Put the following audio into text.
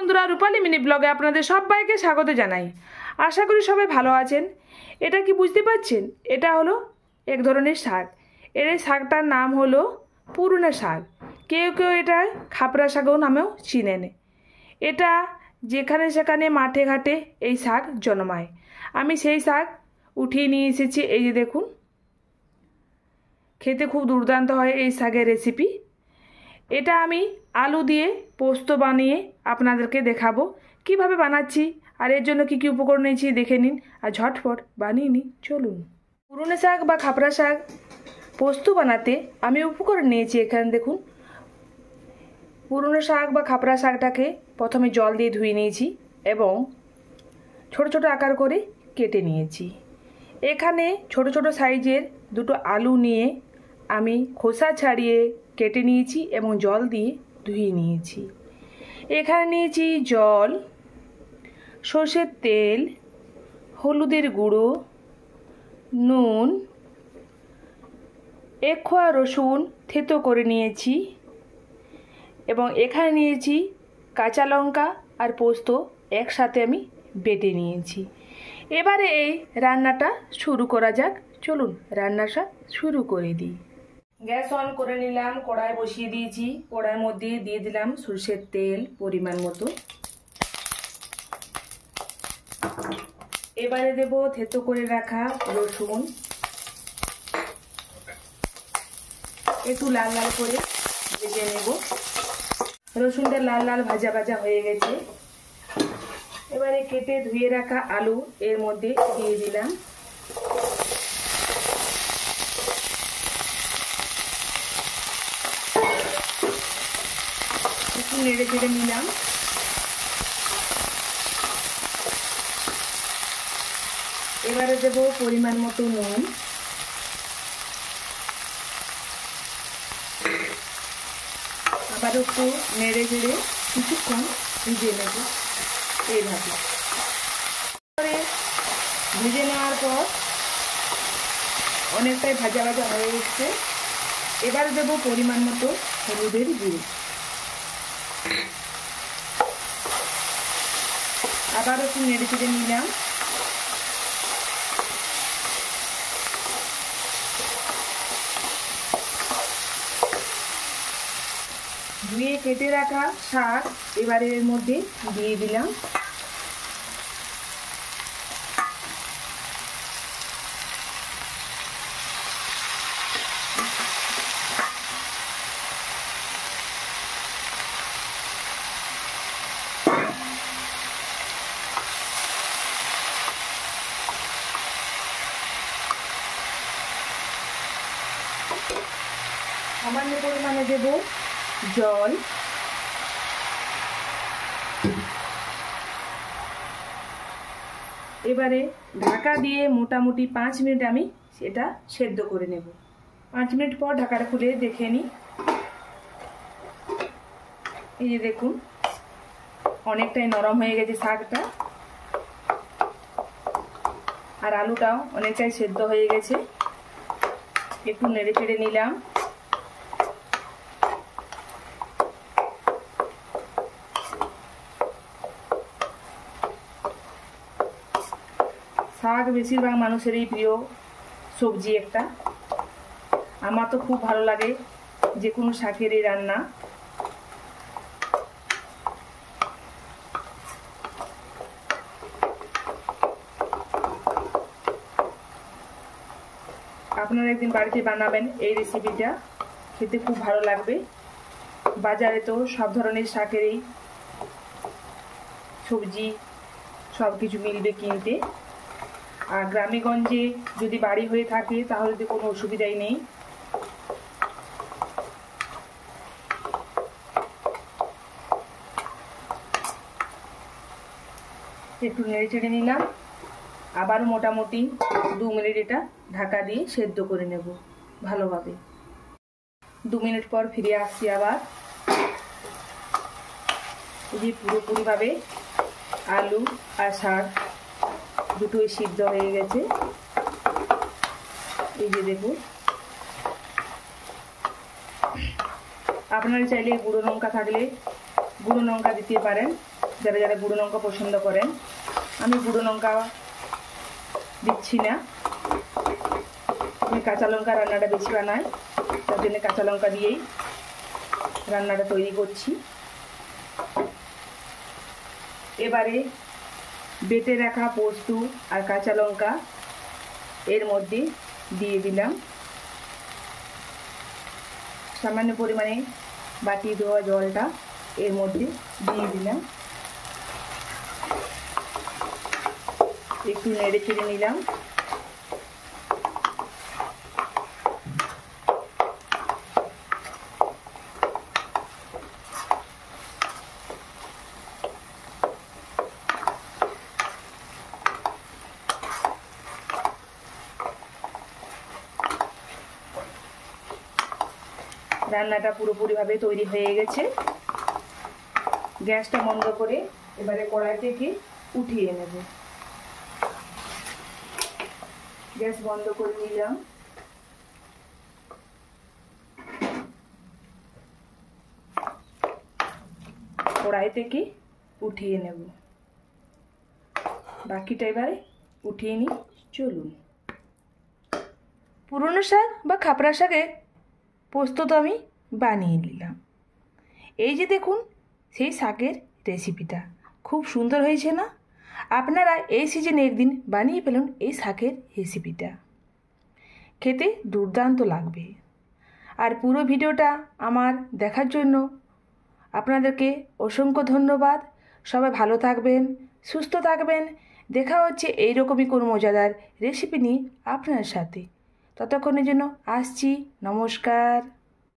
বন্ধুরা, রূপালী মিনি ব্লগে আপনাদের সবাইকে স্বাগত জানাই। আশা করি সবাই ভালো আছেন। এটা কি বুঝতে পারছেন? এটা হলো এক ধরনের শাক। এর এই শাকটার নাম হলো পুরুনে শাক। কেউ কেউ এটা খাপরা শাকও নামেও চিনেন। এটা যেখানে সেখানে মাঠে ঘাটে এই শাক জন্মায়। আমি সেই শাক উঠিয়ে নিয়ে এসেছি। এই যে দেখুন, খেতে খুব দুর্দান্ত হয় এই শাকের রেসিপি। এটা আমি আলু দিয়ে পোস্ত বানিয়ে আপনাদেরকে দেখাবো কিভাবে বানাচ্ছি, আর এর জন্য কী কী উপকরণ নিয়েছি দেখে নিন আর ঝটফট বানিয়ে নিন। চলুন। পুরুনে শাক বা খাপরা শাক পোস্ত বানাতে আমি উপকরণ নিয়েছি এখানে দেখুন। পুরুনে শাক বা খাপরা শাকটাকে প্রথমে জল দিয়ে ধুয়ে নিয়েছি এবং ছোট ছোট আকার করে কেটে নিয়েছি। এখানে ছোট ছোট সাইজের দুটো আলু নিয়ে আমি খোসা ছাড়িয়ে কেটে নিয়েছি এবং জল দিয়ে ধুয়ে নিয়েছি। এখানে নিয়েছি জল, সর্ষের তেল, হলুদের গুঁড়ো, নুন, 1 কোয়া রসুন থেতো করে নিয়েছি এবং এখানে নিয়েছি কাঁচা লঙ্কা আর পোস্ত একসাথে আমি বেটে নিয়েছি। এবারে এই রান্নাটা শুরু করা যাক। চলুন রান্নাটা শুরু করে দিই। গ্যাস অন করে নিলাম, কড়াই বসিয়ে দিয়েছি। কড়াইয়ের মধ্যে দিয়ে দিলাম সরষের তেল পরিমাণ মতো। এবারে দেব থেতো করে রাখা রসুন, একটু লাল লাল করে ভেজে নেব। রসুনটা লাল লাল ভাজা ভাজা হয়ে গেছে। এবারে কেটে ধুয়ে রাখা আলু এর মধ্যে দিয়ে দিলাম। একটু নেড়ে চেড়ে নিলাম। এবারে দেব পরিমাণ মতো নুন, আবার একটু নেড়ে চেড়ে কিছুক্ষণ ভিজিয়ে নেব। এইভাবে ভেজে নেওয়ার পর অনেকটাই ভাজা ভাজা হয়ে এসছে। এবার দেব পরিমাণ মতো হলুদের গুঁড়ো, আবার একটু নেড়ে চেড়ে নিলাম। ধুয়ে কেটে রাখা শাক এবারে এর মধ্যে দিয়ে দিলাম। সামান্য পরিমাণে দেব জল। এবারে ঢাকা দিয়ে মোটামুটি 5 মিনিট আমি সেটা সেদ্ধ করে নেব। 5 মিনিট পর ঢাকাটা খুলে দেখে নিই। এই যে দেখুন, অনেকটাই নরম হয়ে গেছে শাকটা, আর আলুটাও অনেকটাই সেদ্ধ হয়ে গেছে। একটু নেড়ে চেড়ে নিলাম। শাক বেশিরভাগ মানুষেরই প্রিয় সবজি একটা। আমার তো খুব ভালো লাগে যে কোনো শাকেরই রান্না। আপনারা একদিন বাড়িতে বানাবেন এই রেসিপিটা, খেতে খুব ভালো লাগবে। বাজারে তো সব ধরনের শাকেরই সবজি সব কিছু মিলবে কিনতে, আর গ্রামে গঞ্জে যদি বাড়ি হয়ে থাকে তাহলে তো কোনো অসুবিধাই নেই। একটু নেড়ে চেড়ে নিলাম। আবার মোটামুটি 2 মিনিট এটা ঢাকা দিয়ে সেদ্ধ করে নেব ভালোভাবে। 2 মিনিট পর ফিরে আসছি আবার। এই যে পুরোপুরিভাবে আলু আর শাক দুটোই সিদ্ধ হয়ে গেছে। এই যে দেখুন, আপনারা চাইলে গুঁড়ো লঙ্কা থাকলে গুঁড়ো লঙ্কা দিতে পারেন, যারা যারা গুঁড়ো লঙ্কা পছন্দ করেন। আমি গুঁড়ো লঙ্কা দিচ্ছি না, আমি কাঁচা লঙ্কা রান্নাটা বেশি বানাই, তার জন্য কাঁচা লঙ্কা দিয়েই রান্নাটা তৈরি করছি। এবারে বেটে রাখা পোস্ত আর কাঁচা লঙ্কা এর মধ্যে দিয়ে দিলাম। সামান্য পরিমাণে বাটি ধোয়া জলটা এর মধ্যে দিয়ে দিলাম। একটু নেড়ে চেড়ে নিলাম। রান্নাটা পুরোপুরিভাবে তৈরি হয়ে গেছে। গ্যাসটা বন্ধ করে এবারে কড়াই থেকে উঠিয়ে নেব। গ্যাস বন্ধ করে নিলাম। কড়াই থেকে উঠিয়ে নেব। বাকিটা এবারে উঠিয়ে নিই, চলুন। পুরনো শাক বা খাপরা শাকের পোস্ত তো আমি বানিয়ে নিলাম। এই যে দেখুন সেই শাকের রেসিপিটা খুব সুন্দর হয়েছে না? আপনারা এই সিজনে একদিন বানিয়ে ফেলুন এই শাকের রেসিপিটা, খেতে দুর্দান্ত লাগবে। আর পুরো ভিডিওটা আমার দেখার জন্য আপনাদেরকে অসংখ্য ধন্যবাদ। সবাই ভালো থাকবেন, সুস্থ থাকবেন। দেখা হচ্ছে এইরকমই কোনো মজাদার রেসিপি নিয়ে আপনার সাথে। ততক্ষণের জন্য আসছি, নমস্কার।